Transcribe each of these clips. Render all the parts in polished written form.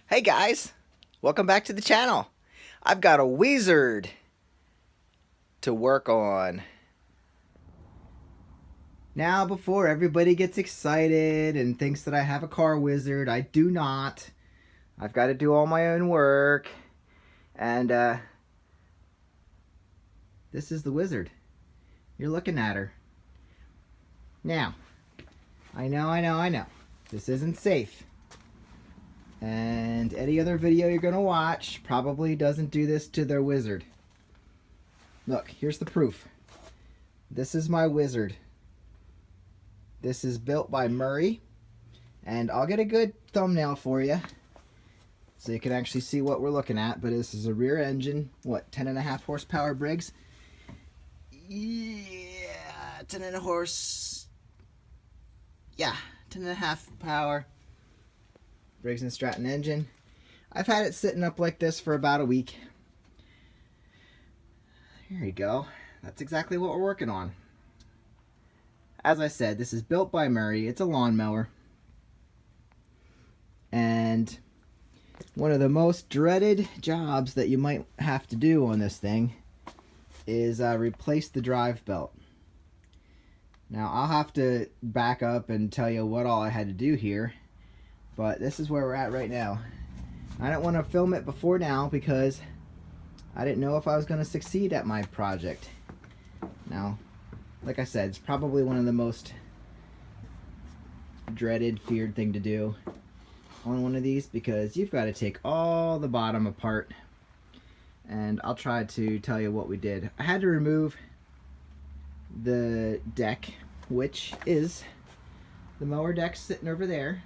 Hey guys, welcome back to the channel. I've got a wizard to work on. Now, before everybody gets excited and thinks that I have a car wizard, I do not. I've got to do all my own work. And this is the wizard. You're looking at her. Now, I know. This isn't safe. And any other video you're going to watch probably doesn't do this to their wizard. Look, here's the proof. This is my wizard. This is built by Murray. And I'll get a good thumbnail for you so you can actually see what we're looking at. But this is a rear engine. What, 10.5 horsepower Briggs? Yeah, 10.5 horse. Yeah, 10.5 power. Briggs & Stratton engine. I've had it sitting up like this for about a week. Here you go. That's exactly what we're working on. As I said, this is built by Murray. It's a lawnmower. And one of the most dreaded jobs that you might have to do on this thing is replace the drive belt. Now, I'll have to back up and tell you what all I had to do here. But this is where we're at right now. I don't want to film it before now because I didn't know if I was going to succeed at my project. Now, like I said, it's probably one of the most dreaded, feared thing to do on one of these because you've got to take all the bottom apart. And I'll try to tell you what we did. I had to remove the deck, which is the mower deck sitting over there.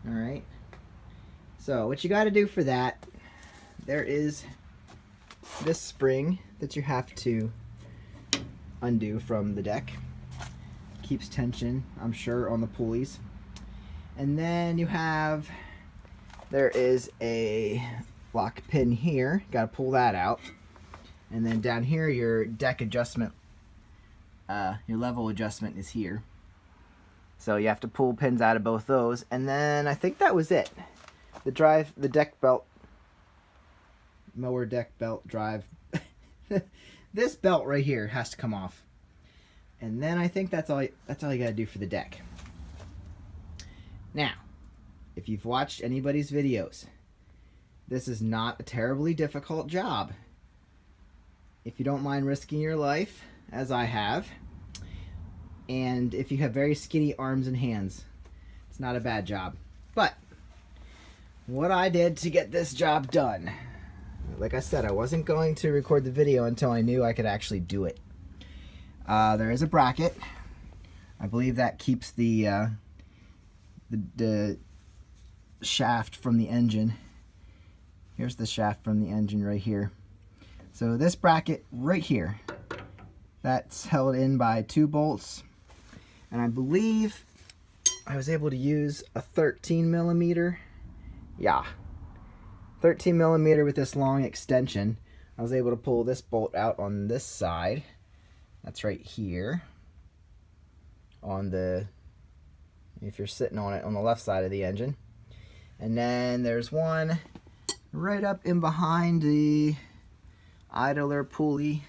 Alright, so what you got to do for that, there is this spring that you have to undo from the deck. Keeps tension, I'm sure, on the pulleys. And then there is a lock pin here, got to pull that out. And then down here, your deck adjustment, your level adjustment is here. So you have to pull pins out of both those. And then I think that was it. The deck belt, mower deck belt drive. This belt right here has to come off. And then I think that's all you got to do for the deck. Now, if you've watched anybody's videos, this is not a terribly difficult job. If you don't mind risking your life, as I have, and if you have very skinny arms and hands, it's not a bad job. But what I did to get this job done, like I said, I wasn't going to record the video until I knew I could actually do it. There is a bracket. I believe that keeps the shaft from the engine. Here's the shaft from the engine right here. So this bracket right here, that's held in by 2 bolts. And I believe I was able to use a 13 millimeter. Yeah, 13 millimeter with this long extension. I was able to pull this bolt out on this side. That's right here. If you're sitting on it, on the left side of the engine. And then there's one right up in behind the idler pulley.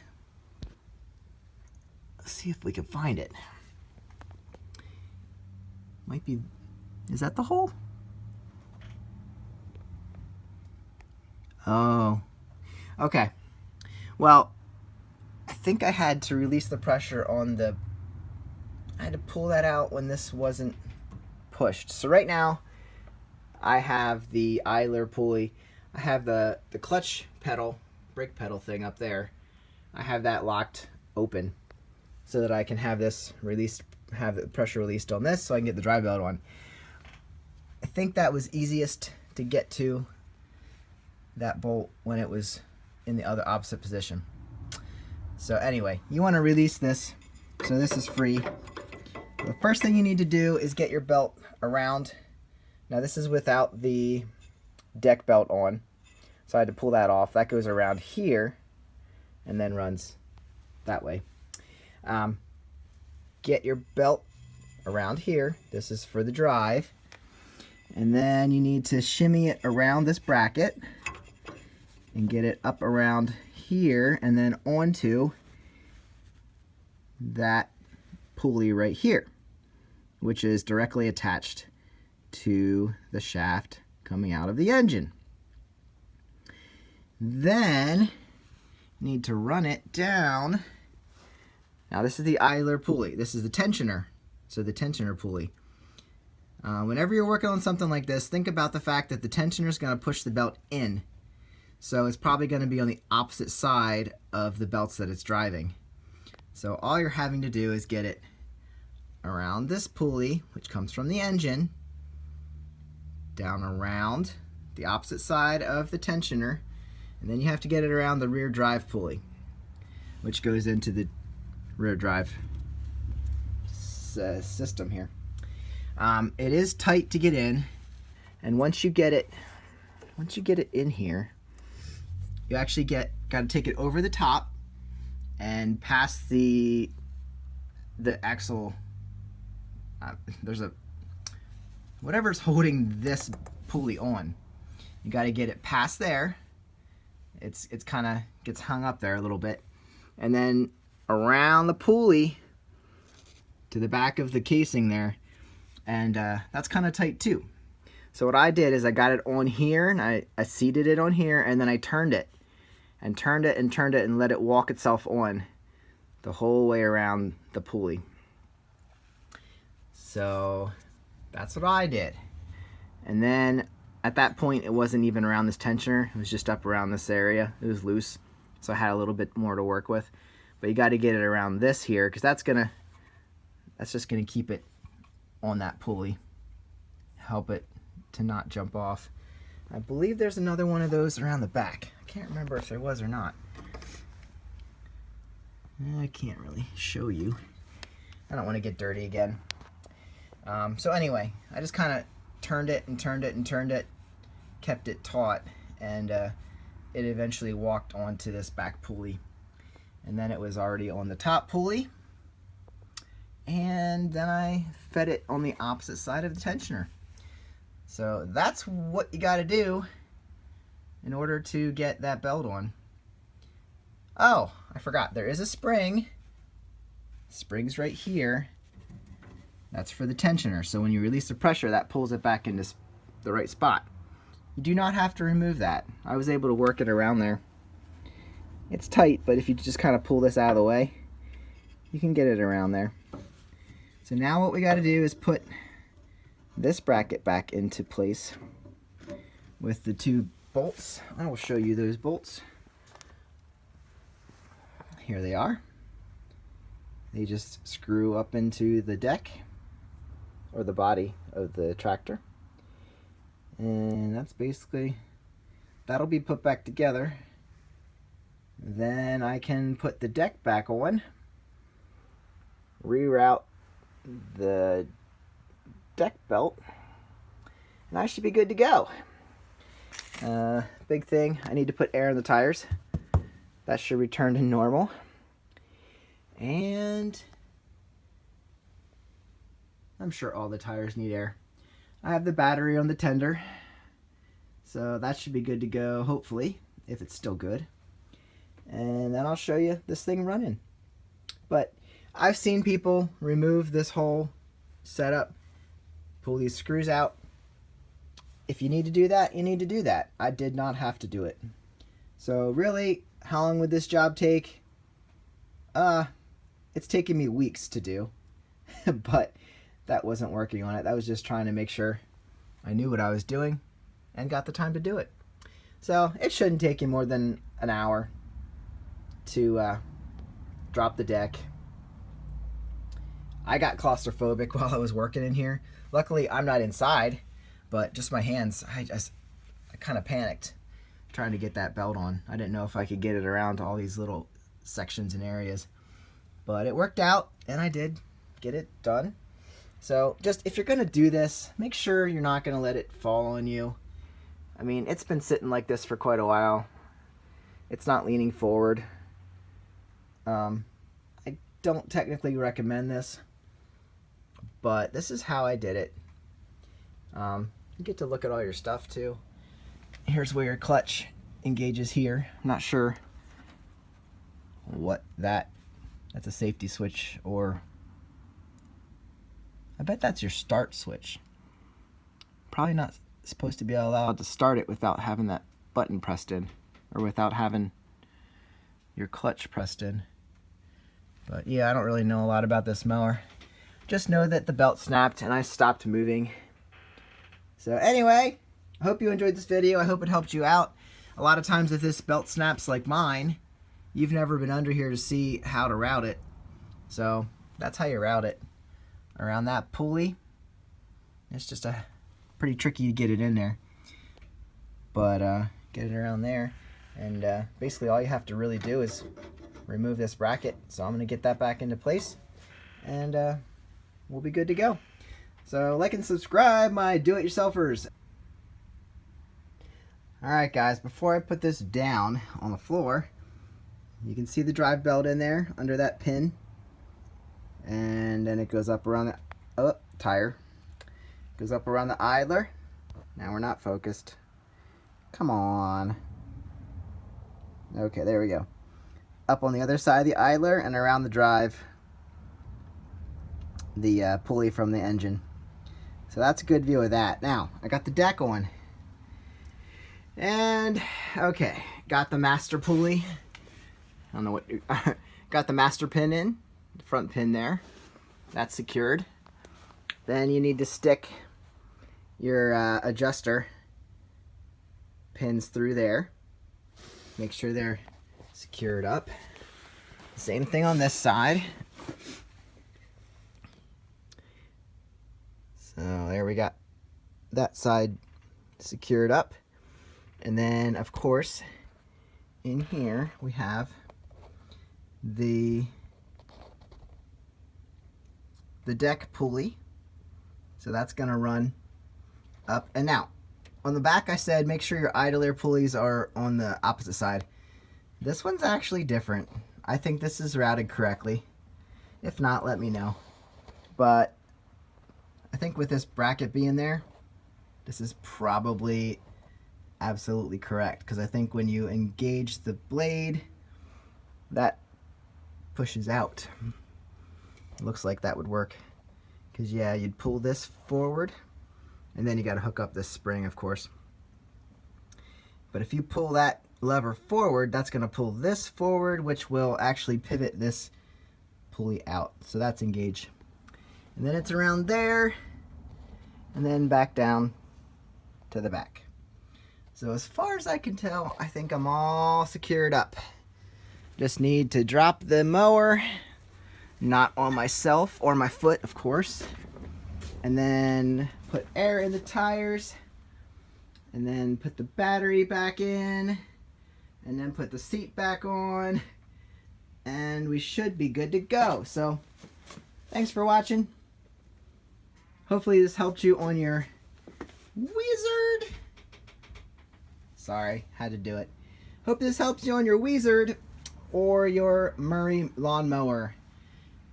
Let's see if we can find it. Might be, is that the hole? Oh, okay. Well, I think I had to release the pressure on I had to pull that out when this wasn't pushed. So right now, I have the idler pulley. I have the clutch pedal, brake pedal thing up there. I have that locked open so that I can have this released, have the pressure released on this so I can get the drive belt on. I think that was easiest to get to that bolt when it was in the other opposite position. So anyway, you want to release this so this is free. The first thing you need to do is get your belt around. Now this is without the deck belt on, so I had to pull that off. That goes around here and then runs that way. Get your belt around here. This is for the drive. And then you need to shimmy it around this bracket and get it up around here and then onto that pulley right here, which is directly attached to the shaft coming out of the engine. Then you need to run it down. Now this is the idler pulley. This is the tensioner. So the tensioner pulley. Whenever you're working on something like this, think about the fact that the tensioner is going to push the belt in. So it's probably going to be on the opposite side of the belts that it's driving. So all you're having to do is get it around this pulley, which comes from the engine, down around the opposite side of the tensioner, and then you have to get it around the rear drive pulley, which goes into the rear drive system here. It is tight to get in, and once you get it in here, you actually got to take it over the top and past the axle. There's a whatever's holding this pulley on. You got to get it past there. It's kind of gets hung up there a little bit, and then around the pulley to the back of the casing there, and that's kind of tight too. So what I did is I got it on here, and I seated it on here, and then I turned it and turned it and turned it and let it walk itself on the whole way around the pulley. So that's what I did. And then at that point, it wasn't even around this tensioner. It was just up around this area. It was loose, so I had a little bit more to work with. But you got to get it around this here, because that's just gonna keep it on that pulley, help it to not jump off. I believe there's another one of those around the back. I can't remember if there was or not. I can't really show you. I don't want to get dirty again. So anyway, I just kind of turned it and turned it and turned it, kept it taut, and it eventually walked onto this back pulley. And then it was already on the top pulley, and then I fed it on the opposite side of the tensioner. So that's what you got to do in order to get that belt on. Oh, I forgot, there is a spring. Spring's right here. That's for the tensioner. So when you release the pressure, that pulls it back into the right spot. You do not have to remove that. I was able to work it around there. It's tight, but if you just kind of pull this out of the way, you can get it around there. So now what we got to do is put this bracket back into place with the two bolts. I will show you those bolts. Here they are. They just screw up into the deck or the body of the tractor. And that's basically, that'll be put back together. Then I can put the deck back on, reroute the deck belt, and I should be good to go. Big thing, I need to put air in the tires. That should return to normal. And I'm sure all the tires need air. I have the battery on the tender, so that should be good to go, hopefully, if it's still good. And then I'll show you this thing running. But I've seen people remove this whole setup, pull these screws out. If you need to do that, you need to do that. I did not have to do it. So really, how long would this job take? It's taken me weeks to do, but that wasn't working on it. That was just trying to make sure I knew what I was doing and got the time to do it. So it shouldn't take you more than an hour to drop the deck. I got claustrophobic while I was working in here. Luckily, I'm not inside, but just my hands, I kind of panicked trying to get that belt on. I didn't know if I could get it around all these little sections and areas, but it worked out, and I did get it done. So just, if you're gonna do this, make sure you're not gonna let it fall on you. I mean, it's been sitting like this for quite a while. It's not leaning forward. I don't technically recommend this, but this is how I did it. You get to look at all your stuff too. Here's where your clutch engages here. I'm not sure what that's a safety switch, or I bet that's your start switch. Probably not supposed to be allowed to start it without having that button pressed in, or without having your clutch pressed in. But yeah, I don't really know a lot about this mower. Just know that the belt snapped and I stopped moving. So anyway, I hope you enjoyed this video. I hope it helped you out. A lot of times if this belt snaps like mine, you've never been under here to see how to route it. So that's how you route it. Around that pulley. It's just pretty tricky to get it in there. But get it around there. And basically all you have to really do is remove this bracket. So I'm going to get that back into place. And we'll be good to go. So like and subscribe, my do-it-yourselfers. Alright guys, before I put this down on the floor, you can see the drive belt in there under that pin. And then it goes up around the tire. Goes up around the idler. Now we're not focused. Come on. Okay, there we go. Up on the other side of the idler and around the drive, the pulley from the engine. So that's a good view of that. Now, I got the deck on. And, okay, got the master pulley. I don't know what, got the master pin in, the front pin there. That's secured. Then you need to stick your adjuster pins through there. Make sure they're secured up. Same thing on this side. So there we got that side secured up. And then of course in here we have the deck pulley. So that's gonna run up and out. On the back I said make sure your idler pulleys are on the opposite side. This one's actually different. I think this is routed correctly. If not, let me know. But I think with this bracket being there, this is probably absolutely correct, because I think when you engage the blade, that pushes out. Looks like that would work, because yeah, you'd pull this forward and then you got to hook up this spring, of course. But if you pull that lever forward, that's going to pull this forward, which will actually pivot this pulley out. So that's engaged. And then it's around there and then back down to the back. So as far as I can tell, I think I'm all secured up. Just need to drop the mower, not on myself or my foot, of course. And then put air in the tires. And then put the battery back in. And then put the seat back on. And we should be good to go. So thanks for watching. Hopefully this helped you on your Wizard. Sorry, had to do it. Hope this helps you on your Wizard or your Murray lawnmower.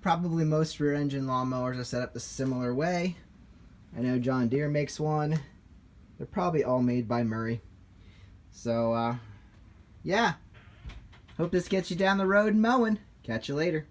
Probably most rear engine lawnmowers are set up a similar way. I know John Deere makes one. They're probably all made by Murray. So, yeah. Hope this gets you down the road mowing. Catch you later.